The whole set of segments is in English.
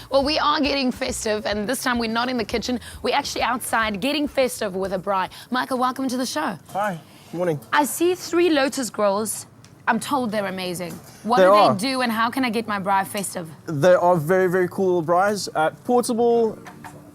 Well, we are getting festive, and this time we're not in the kitchen. We're actually outside getting festive with a braai. Michael, welcome to the show. Hi, good morning. I see 3 lotus grills. I'm told they're amazing. What do they do, and how can I get my braai festive? They are very, very cool little braais. Portable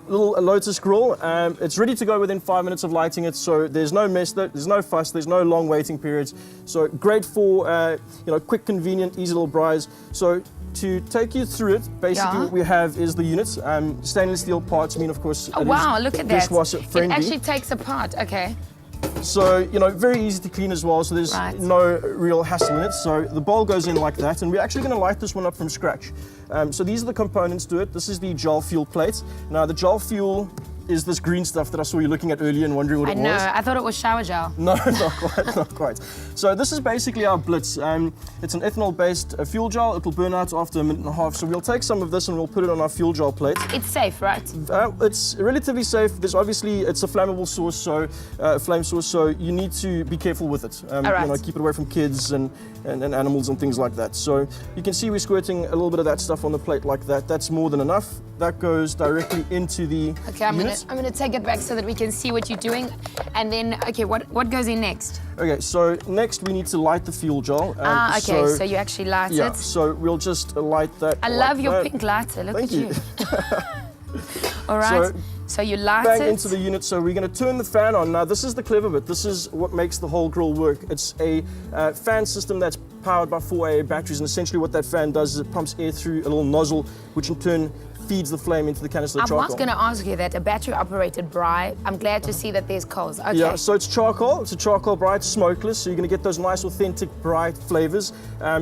little lotus grill. It's ready to go within 5 minutes of lighting it, so there's no mess, there's no fuss, there's no long waiting periods. So great for quick, convenient, easy little braais. So to take you through it, basically what we have is the units, stainless steel parts. I mean, of course, oh wow, look at that. Dishwasher friendly. It actually takes apart, okay. So, very easy to clean as well, so there's no real hassle in it. So the bowl goes in like that, and we're actually going to light this one up from scratch. So these are the components to it. This is the gel fuel plate. Now, the gel fuel is this green stuff that I saw you looking at earlier and wondering what it was. I know, I thought it was shower gel. No, not quite, not quite. So this is basically our blitz. It's an ethanol-based fuel gel. It'll burn out after a minute and a half. So we'll take some of this and we'll put it on our fuel gel plate. It's safe, right? It's relatively safe. There's obviously, it's a flammable source, so flame source, so you need to be careful with it. Keep it away from kids and animals and things like that. So you can see we're squirting a little bit of that stuff on the plate like that. That's more than enough. That goes directly into the unit. I'm gonna take it back so that we can see what you're doing. And then, okay, what goes in next? Okay, so next we need to light the fuel gel. So you actually light it? Yeah, so we'll just light that. I love your pink lighter, look at you. All right, so you light bang it. into the unit, so we're going to turn the fan on. Now this is the clever bit, this is what makes the whole grill work. It's a fan system that's powered by 4 AA batteries, and essentially what that fan does is it pumps air through a little nozzle, which in turn feeds the flame into the canister of charcoal. I was going to ask you that, a battery-operated braai. I'm glad to see that there's coals. Okay. Yeah, so it's charcoal. It's a charcoal braai. It's smokeless, so you're going to get those nice, authentic braai flavors.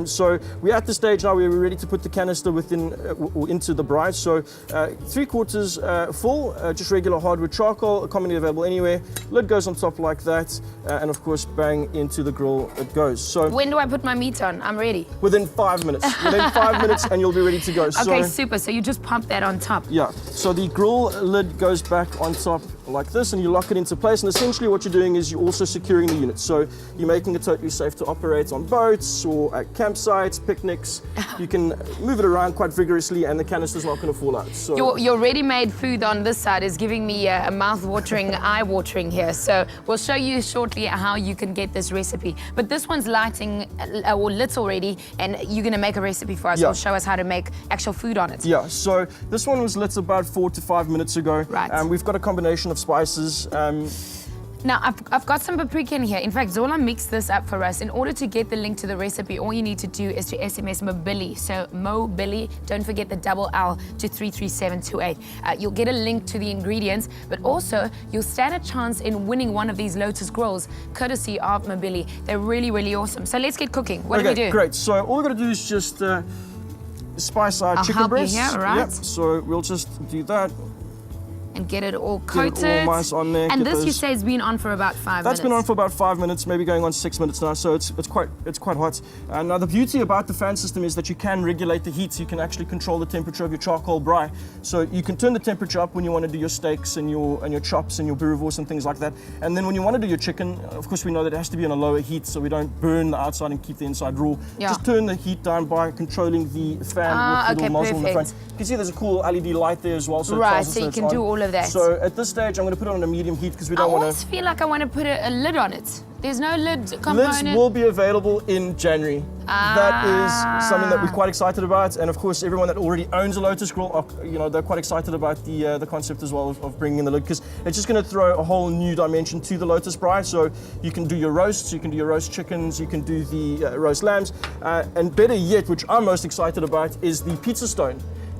So we're at the stage now where we're ready to put the canister into the braai. So 3/4 full, just regular hardwood charcoal, commonly available anywhere. Lid goes on top like that, and of course, bang into the grill it goes. So when do I put my meat on? I'm ready. Within 5 minutes. Within 5 minutes, and you'll be ready to go. Okay, super. So you just pump that on top. Yeah, so the grill lid goes back on top like this, and you lock it into place, and essentially what you're doing is you're also securing the unit. So you're making it totally safe to operate on boats or at campsites, picnics. You can move it around quite vigorously, and the canister's not going to fall out. So your ready-made food on this side is giving me a mouth-watering, eye-watering here. So we'll show you shortly how you can get this recipe. But this one's lighting or lit already, and you're going to make a recipe for us. Yeah. You'll show us how to make actual food on it. Yeah, so this one was lit about 4 to 5 minutes ago. Right. We've got a combination of spices. Now, I've got some paprika in here. In fact, Zola mixed this up for us. In order to get the link to the recipe, all you need to do is to SMS Mobelli. So Mobelli, don't forget the double L to 33728. You'll get a link to the ingredients, but also you'll stand a chance in winning one of these Lotus grills, courtesy of Mobelli. They're really, really awesome. So let's get cooking. What do we do? Great. So all we're going to do is just spice our chicken breasts. You here, right? Yep. So we'll just do that. And get it all coated. Get it all nice on there. And this, you say, has been on for about 5 minutes. That's been on for about 5 minutes, maybe going on 6 minutes now, so it's quite hot. Now the beauty about the fan system is that you can regulate the heat, so you can actually control the temperature of your charcoal braai. So you can turn the temperature up when you want to do your steaks and your chops and your boerewors and things like that. And then when you want to do your chicken, of course we know that it has to be on a lower heat, so we don't burn the outside and keep the inside raw. Yeah. Just turn the heat down by controlling the fan with the little nozzle in the front. You can see there's a cool LED light there as well, so right, so you can do all of that. So at this stage, I'm going to put it on a medium heat because we don't want to. I always feel like I want to put a lid on it. There's no lid component. Lids will be available in January. That is something that we're quite excited about, and of course, everyone that already owns a Lotus grill, they're quite excited about the concept as well of bringing in the lid, because it's just going to throw a whole new dimension to the Lotus braai. So you can do your roasts, you can do your roast chickens, you can do the roast lambs, and better yet, which I'm most excited about, is the pizza stone.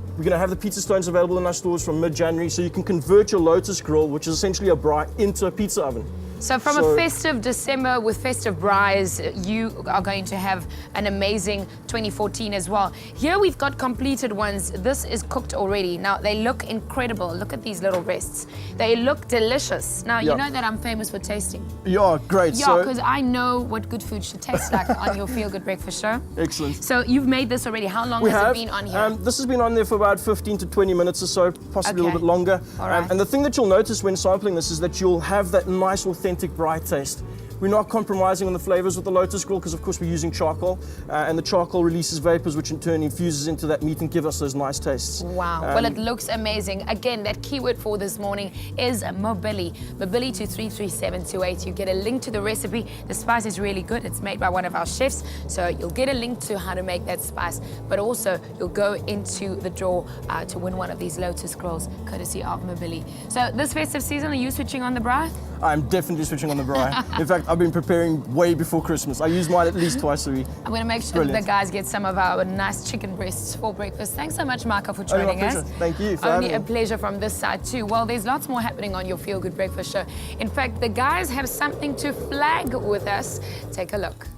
We're going to have the pizza stones available in our stores from mid-January, so you can convert your Lotus grill, which is essentially a braai, into a pizza oven. So from a festive December with festive braais, you are going to have an amazing 2014 as well. Here we've got completed ones. This is cooked already. Now, they look incredible. Look at these little breasts. They look delicious. Now, you know that I'm famous for tasting. Yeah, great. Yeah, because I know what good food should taste like on your Feel Good Breakfast show. Excellent. So you've made this already. How long has it been on here? This has been on there for about 15 to 20 minutes or so, possibly a little bit longer. All right. And the thing that you'll notice when sampling this is that you'll have that nice, authentic braai taste. We're not compromising on the flavors with the Lotus Grill because, of course, we're using charcoal, and the charcoal releases vapors, which in turn infuses into that meat and give us those nice tastes. Wow. Well, it looks amazing. Again, that keyword for this morning is Mobelli. Mobelli to 33728. You get a link to the recipe. The spice is really good. It's made by one of our chefs, so you'll get a link to how to make that spice, but also you'll go into the draw to win one of these Lotus Grills, courtesy of Mobelli. So this festive season, are you switching on the braai? I'm definitely switching on the braai. In fact, I've been preparing way before Christmas. I use mine at least twice a week. I'm going to make sure that the guys get some of our nice chicken breasts for breakfast. Thanks so much, Marco, for joining us. Thank you for Only having a me. pleasure from this side too. Well, there's lots more happening on your Feel Good Breakfast show. In fact, the guys have something to flag with us. Take a look.